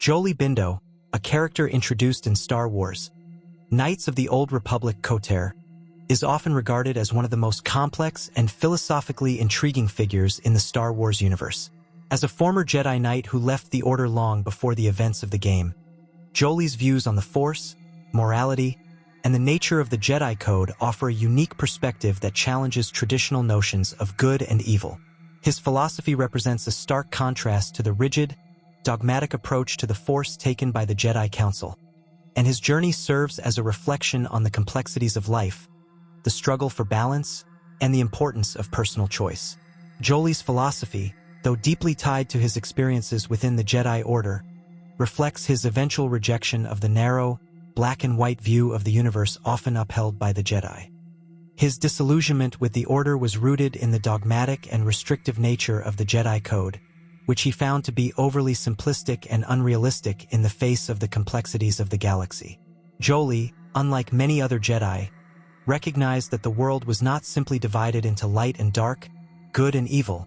Jolee Bindo, a character introduced in Star Wars, Knights of the Old Republic KOTOR, is often regarded as one of the most complex and philosophically intriguing figures in the Star Wars universe. As a former Jedi Knight who left the Order long before the events of the game, Jolee's views on the Force, morality, and the nature of the Jedi Code offer a unique perspective that challenges traditional notions of good and evil. His philosophy represents a stark contrast to the rigid, dogmatic approach to the Force taken by the Jedi Council, and his journey serves as a reflection on the complexities of life, the struggle for balance, and the importance of personal choice. Jolee's philosophy, though deeply tied to his experiences within the Jedi Order, reflects his eventual rejection of the narrow, black-and-white view of the universe often upheld by the Jedi. His disillusionment with the Order was rooted in the dogmatic and restrictive nature of the Jedi Code, which he found to be overly simplistic and unrealistic in the face of the complexities of the galaxy. Jolee, unlike many other Jedi, recognized that the world was not simply divided into light and dark, good and evil,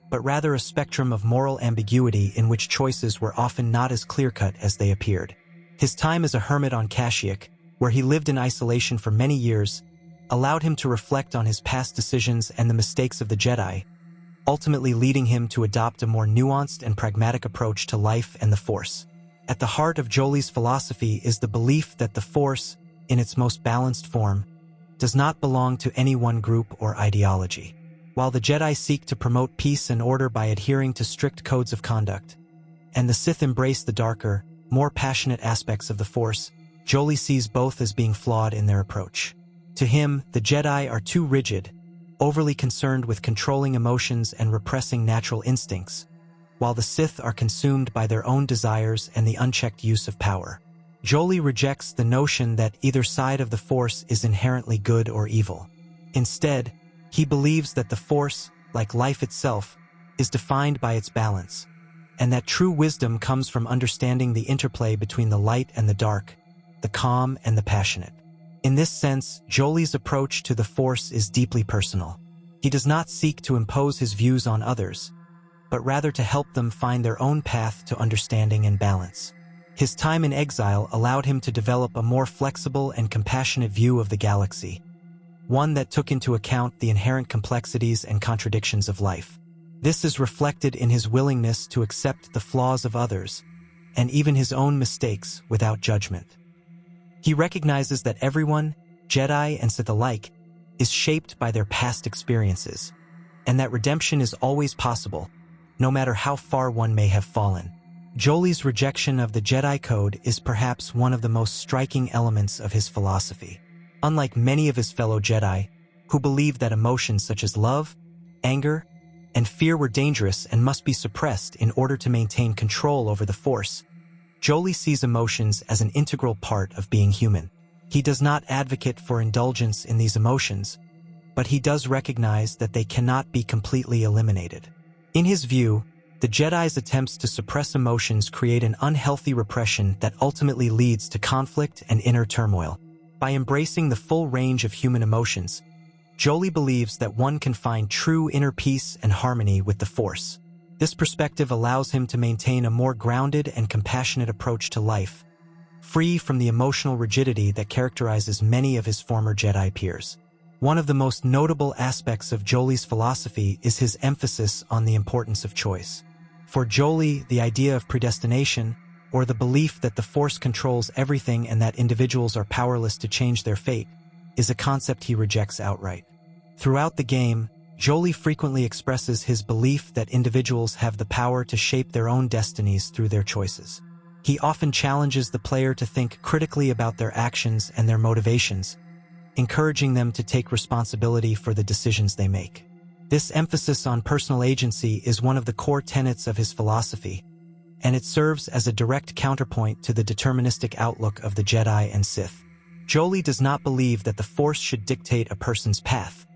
but rather a spectrum of moral ambiguity in which choices were often not as clear-cut as they appeared. His time as a hermit on Kashyyyk, where he lived in isolation for many years, allowed him to reflect on his past decisions and the mistakes of the Jedi, ultimately leading him to adopt a more nuanced and pragmatic approach to life and the Force. At the heart of Jolee's philosophy is the belief that the Force, in its most balanced form, does not belong to any one group or ideology. While the Jedi seek to promote peace and order by adhering to strict codes of conduct, and the Sith embrace the darker, more passionate aspects of the Force, Jolee sees both as being flawed in their approach. To him, the Jedi are too rigid, overly concerned with controlling emotions and repressing natural instincts, while the Sith are consumed by their own desires and the unchecked use of power. Jolee rejects the notion that either side of the Force is inherently good or evil. Instead, he believes that the Force, like life itself, is defined by its balance, and that true wisdom comes from understanding the interplay between the light and the dark, the calm and the passionate. In this sense, Jolee's approach to the Force is deeply personal. He does not seek to impose his views on others, but rather to help them find their own path to understanding and balance. His time in exile allowed him to develop a more flexible and compassionate view of the galaxy, one that took into account the inherent complexities and contradictions of life. This is reflected in his willingness to accept the flaws of others, and even his own mistakes without judgment. He recognizes that everyone, Jedi and Sith alike, is shaped by their past experiences, and that redemption is always possible, no matter how far one may have fallen. Jolee's rejection of the Jedi Code is perhaps one of the most striking elements of his philosophy. Unlike many of his fellow Jedi, who believed that emotions such as love, anger, and fear were dangerous and must be suppressed in order to maintain control over the Force, Jolee sees emotions as an integral part of being human. He does not advocate for indulgence in these emotions, but he does recognize that they cannot be completely eliminated. In his view, the Jedi's attempts to suppress emotions create an unhealthy repression that ultimately leads to conflict and inner turmoil. By embracing the full range of human emotions, Jolee believes that one can find true inner peace and harmony with the Force. This perspective allows him to maintain a more grounded and compassionate approach to life, free from the emotional rigidity that characterizes many of his former Jedi peers. One of the most notable aspects of Jolee's philosophy is his emphasis on the importance of choice. For Jolee, the idea of predestination, or the belief that the Force controls everything and that individuals are powerless to change their fate, is a concept he rejects outright. Throughout the game, Jolee frequently expresses his belief that individuals have the power to shape their own destinies through their choices. He often challenges the player to think critically about their actions and their motivations, encouraging them to take responsibility for the decisions they make. This emphasis on personal agency is one of the core tenets of his philosophy, and it serves as a direct counterpoint to the deterministic outlook of the Jedi and Sith. Jolee does not believe that the Force should dictate a person's path.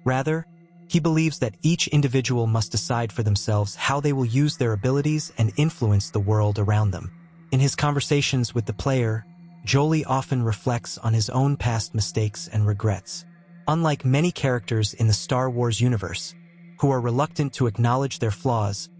Rather, he believes that each individual must decide for themselves how they will use their abilities and influence the world around them. In his conversations with the player, Jolee often reflects on his own past mistakes and regrets. Unlike many characters in the Star Wars universe, who are reluctant to acknowledge their flaws,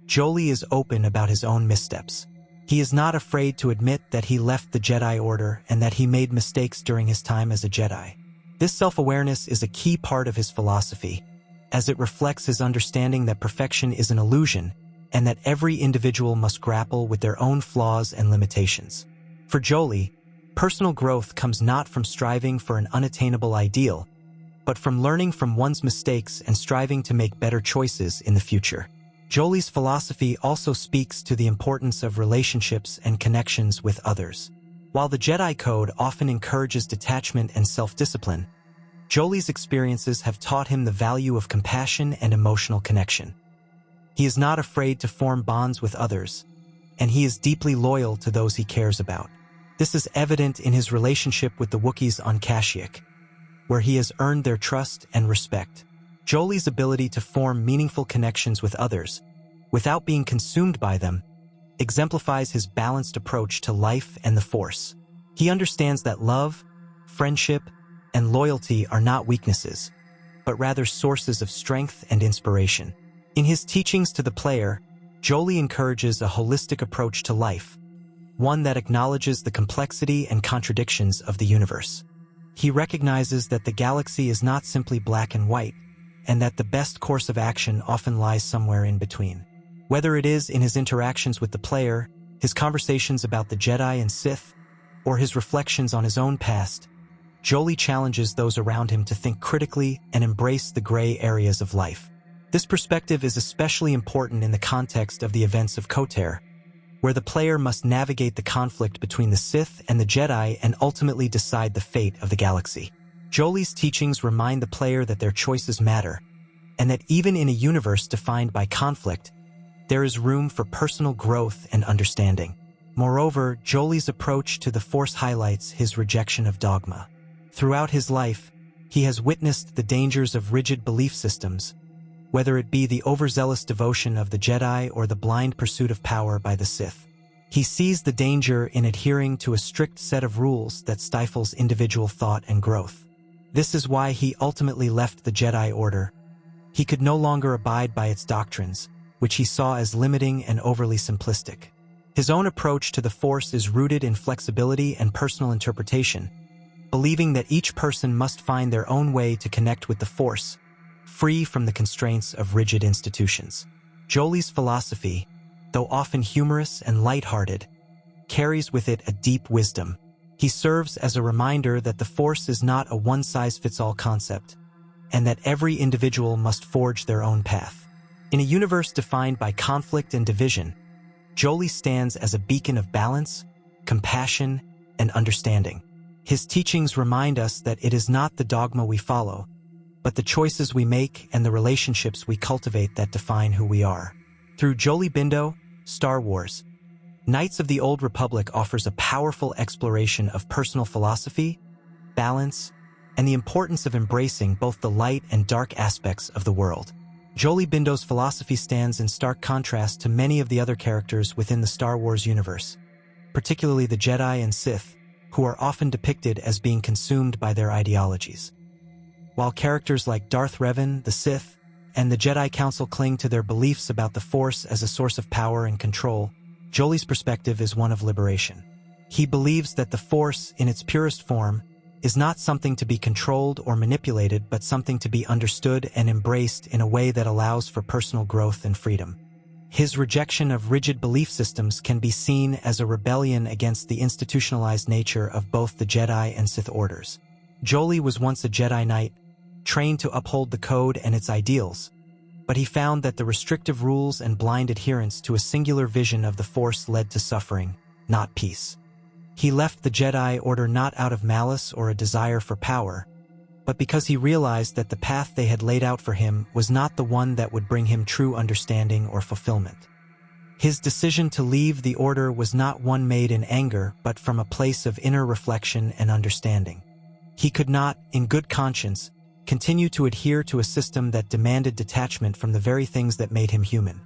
Jolee is open about his own missteps. He is not afraid to admit that he left the Jedi Order and that he made mistakes during his time as a Jedi. This self-awareness is a key part of his philosophy, as it reflects his understanding that perfection is an illusion and that every individual must grapple with their own flaws and limitations. For Jolee, personal growth comes not from striving for an unattainable ideal, but from learning from one's mistakes and striving to make better choices in the future. Jolee's philosophy also speaks to the importance of relationships and connections with others. While the Jedi Code often encourages detachment and self-discipline, Jolee's experiences have taught him the value of compassion and emotional connection. He is not afraid to form bonds with others, and he is deeply loyal to those he cares about. This is evident in his relationship with the Wookiees on Kashyyyk, where he has earned their trust and respect. Jolee's ability to form meaningful connections with others, without being consumed by them, exemplifies his balanced approach to life and the Force. He understands that love, friendship, and loyalty are not weaknesses, but rather sources of strength and inspiration. In his teachings to the player, Jolee encourages a holistic approach to life, one that acknowledges the complexity and contradictions of the universe. He recognizes that the galaxy is not simply black and white, and that the best course of action often lies somewhere in between. Whether it is in his interactions with the player, his conversations about the Jedi and Sith, or his reflections on his own past, Jolee challenges those around him to think critically and embrace the gray areas of life. This perspective is especially important in the context of the events of KOTOR, where the player must navigate the conflict between the Sith and the Jedi and ultimately decide the fate of the galaxy. Jolee's teachings remind the player that their choices matter, and that even in a universe defined by conflict, there is room for personal growth and understanding. Moreover, Jolee's approach to the Force highlights his rejection of dogma. Throughout his life, he has witnessed the dangers of rigid belief systems, whether it be the overzealous devotion of the Jedi or the blind pursuit of power by the Sith. He sees the danger in adhering to a strict set of rules that stifles individual thought and growth. This is why he ultimately left the Jedi Order. He could no longer abide by its doctrines, which he saw as limiting and overly simplistic. His own approach to the Force is rooted in flexibility and personal interpretation, believing that each person must find their own way to connect with the Force, free from the constraints of rigid institutions. Jolee's philosophy, though often humorous and lighthearted, carries with it a deep wisdom. He serves as a reminder that the Force is not a one-size-fits-all concept, and that every individual must forge their own path. In a universe defined by conflict and division, Jolee stands as a beacon of balance, compassion, and understanding. His teachings remind us that it is not the dogma we follow, but the choices we make and the relationships we cultivate that define who we are. Through Jolee Bindo, Star Wars, Knights of the Old Republic offers a powerful exploration of personal philosophy, balance, and the importance of embracing both the light and dark aspects of the world. Jolee Bindo's philosophy stands in stark contrast to many of the other characters within the Star Wars universe, particularly the Jedi and Sith, who are often depicted as being consumed by their ideologies. While characters like Darth Revan, the Sith, and the Jedi Council cling to their beliefs about the Force as a source of power and control, Jolee's perspective is one of liberation. He believes that the Force, in its purest form, is not something to be controlled or manipulated, but something to be understood and embraced in a way that allows for personal growth and freedom. His rejection of rigid belief systems can be seen as a rebellion against the institutionalized nature of both the Jedi and Sith orders. Jolee was once a Jedi Knight, trained to uphold the code and its ideals, but he found that the restrictive rules and blind adherence to a singular vision of the Force led to suffering, not peace. He left the Jedi Order not out of malice or a desire for power, but because he realized that the path they had laid out for him was not the one that would bring him true understanding or fulfillment. His decision to leave the Order was not one made in anger, but from a place of inner reflection and understanding. He could not, in good conscience, continue to adhere to a system that demanded detachment from the very things that made him human: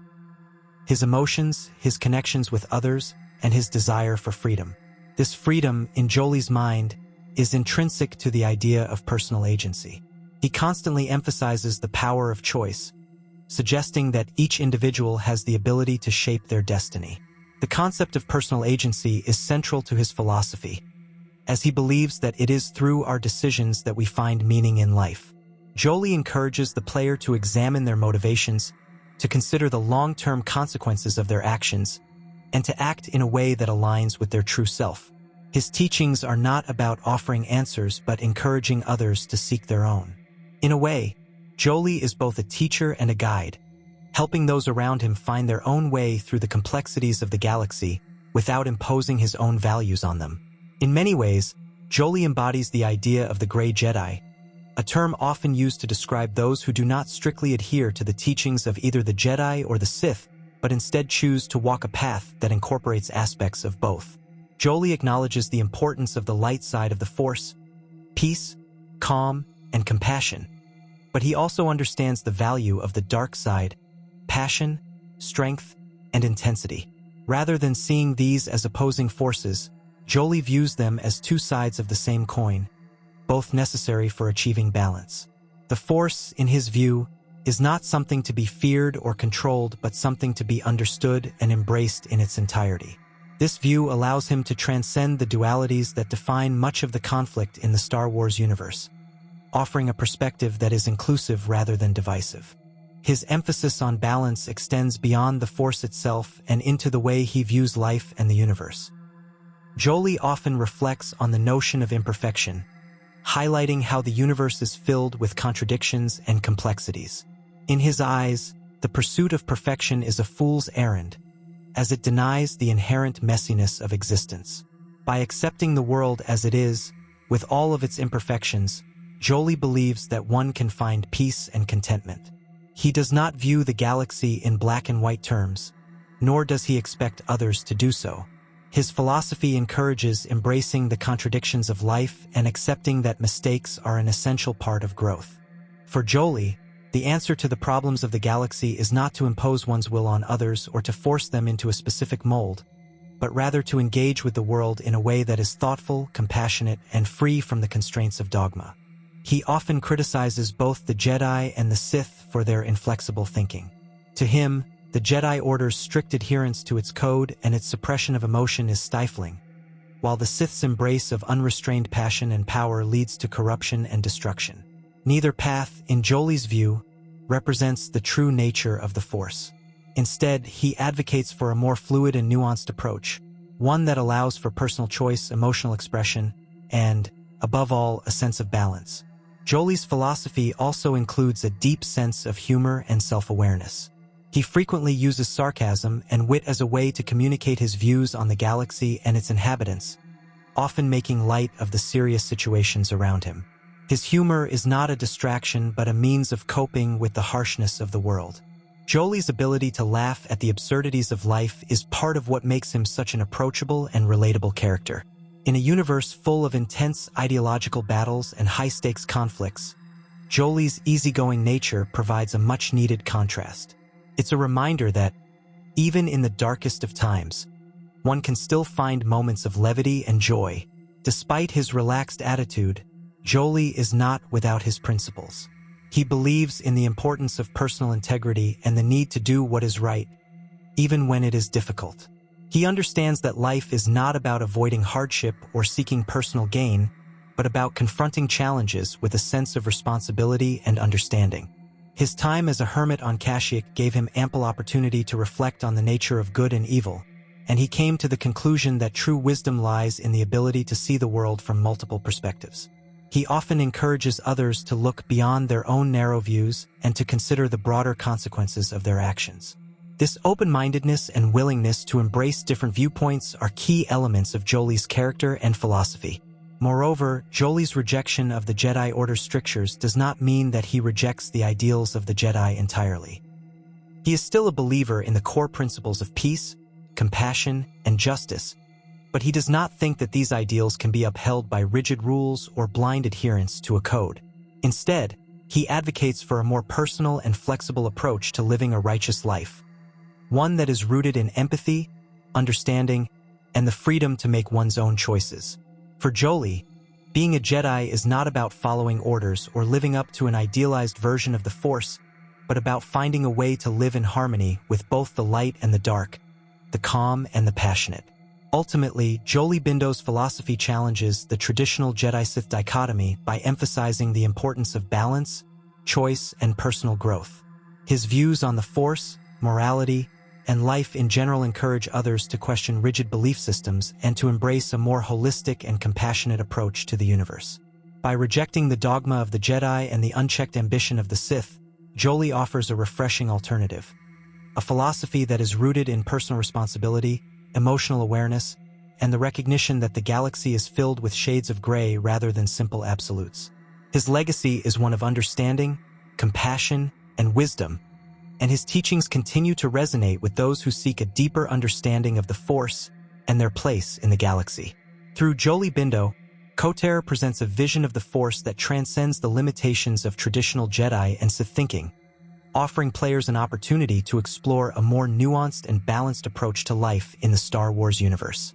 his emotions, his connections with others, and his desire for freedom. This freedom, in Jolee's mind, is intrinsic to the idea of personal agency. He constantly emphasizes the power of choice, suggesting that each individual has the ability to shape their destiny. The concept of personal agency is central to his philosophy, as he believes that it is through our decisions that we find meaning in life. Jolee encourages the player to examine their motivations, to consider the long-term consequences of their actions, and to act in a way that aligns with their true self. His teachings are not about offering answers but encouraging others to seek their own. In a way, Jolee is both a teacher and a guide, helping those around him find their own way through the complexities of the galaxy without imposing his own values on them. In many ways, Jolee embodies the idea of the Grey Jedi, a term often used to describe those who do not strictly adhere to the teachings of either the Jedi or the Sith, but instead choose to walk a path that incorporates aspects of both. Jolee acknowledges the importance of the light side of the Force, peace, calm, and compassion, but he also understands the value of the dark side, passion, strength, and intensity. Rather than seeing these as opposing forces, Jolee views them as two sides of the same coin, both necessary for achieving balance. The Force, in his view, is not something to be feared or controlled, but something to be understood and embraced in its entirety. This view allows him to transcend the dualities that define much of the conflict in the Star Wars universe, offering a perspective that is inclusive rather than divisive. His emphasis on balance extends beyond the Force itself and into the way he views life and the universe. Jolee often reflects on the notion of imperfection, highlighting how the universe is filled with contradictions and complexities. In his eyes, the pursuit of perfection is a fool's errand, as it denies the inherent messiness of existence. By accepting the world as it is, with all of its imperfections, Jolee believes that one can find peace and contentment. He does not view the galaxy in black and white terms, nor does he expect others to do so. His philosophy encourages embracing the contradictions of life and accepting that mistakes are an essential part of growth. For Jolee, the answer to the problems of the galaxy is not to impose one's will on others or to force them into a specific mold, but rather to engage with the world in a way that is thoughtful, compassionate, and free from the constraints of dogma. He often criticizes both the Jedi and the Sith for their inflexible thinking. To him, the Jedi Order's strict adherence to its code and its suppression of emotion is stifling, while the Sith's embrace of unrestrained passion and power leads to corruption and destruction. Neither path, in Jolee's view, represents the true nature of the Force. Instead, he advocates for a more fluid and nuanced approach, one that allows for personal choice, emotional expression, and, above all, a sense of balance. Jolee's philosophy also includes a deep sense of humor and self-awareness. He frequently uses sarcasm and wit as a way to communicate his views on the galaxy and its inhabitants, often making light of the serious situations around him. His humor is not a distraction but a means of coping with the harshness of the world. Jolee's ability to laugh at the absurdities of life is part of what makes him such an approachable and relatable character. In a universe full of intense ideological battles and high-stakes conflicts, Jolee's easygoing nature provides a much-needed contrast. It's a reminder that, even in the darkest of times, one can still find moments of levity and joy. Despite his relaxed attitude, Jolee is not without his principles. He believes in the importance of personal integrity and the need to do what is right, even when it is difficult. He understands that life is not about avoiding hardship or seeking personal gain, but about confronting challenges with a sense of responsibility and understanding. His time as a hermit on Kashyyyk gave him ample opportunity to reflect on the nature of good and evil, and he came to the conclusion that true wisdom lies in the ability to see the world from multiple perspectives. He often encourages others to look beyond their own narrow views and to consider the broader consequences of their actions. This open-mindedness and willingness to embrace different viewpoints are key elements of Jolee's character and philosophy. Moreover, Jolee's rejection of the Jedi Order strictures does not mean that he rejects the ideals of the Jedi entirely. He is still a believer in the core principles of peace, compassion, and justice, but he does not think that these ideals can be upheld by rigid rules or blind adherence to a code. Instead, he advocates for a more personal and flexible approach to living a righteous life, one that is rooted in empathy, understanding, and the freedom to make one's own choices. For Jolee, being a Jedi is not about following orders or living up to an idealized version of the Force, but about finding a way to live in harmony with both the light and the dark, the calm, and the passionate. Ultimately, Jolee Bindo's philosophy challenges the traditional Jedi-Sith dichotomy by emphasizing the importance of balance, choice, and personal growth. His views on the Force, morality, and life in general encourage others to question rigid belief systems and to embrace a more holistic and compassionate approach to the universe. By rejecting the dogma of the Jedi and the unchecked ambition of the Sith, Jolee offers a refreshing alternative. A philosophy that is rooted in personal responsibility, emotional awareness, and the recognition that the galaxy is filled with shades of gray rather than simple absolutes. His legacy is one of understanding, compassion, and wisdom, and his teachings continue to resonate with those who seek a deeper understanding of the Force and their place in the galaxy. Through Jolee Bindo, KOTOR presents a vision of the Force that transcends the limitations of traditional Jedi and Sith thinking, offering players an opportunity to explore a more nuanced and balanced approach to life in the Star Wars universe.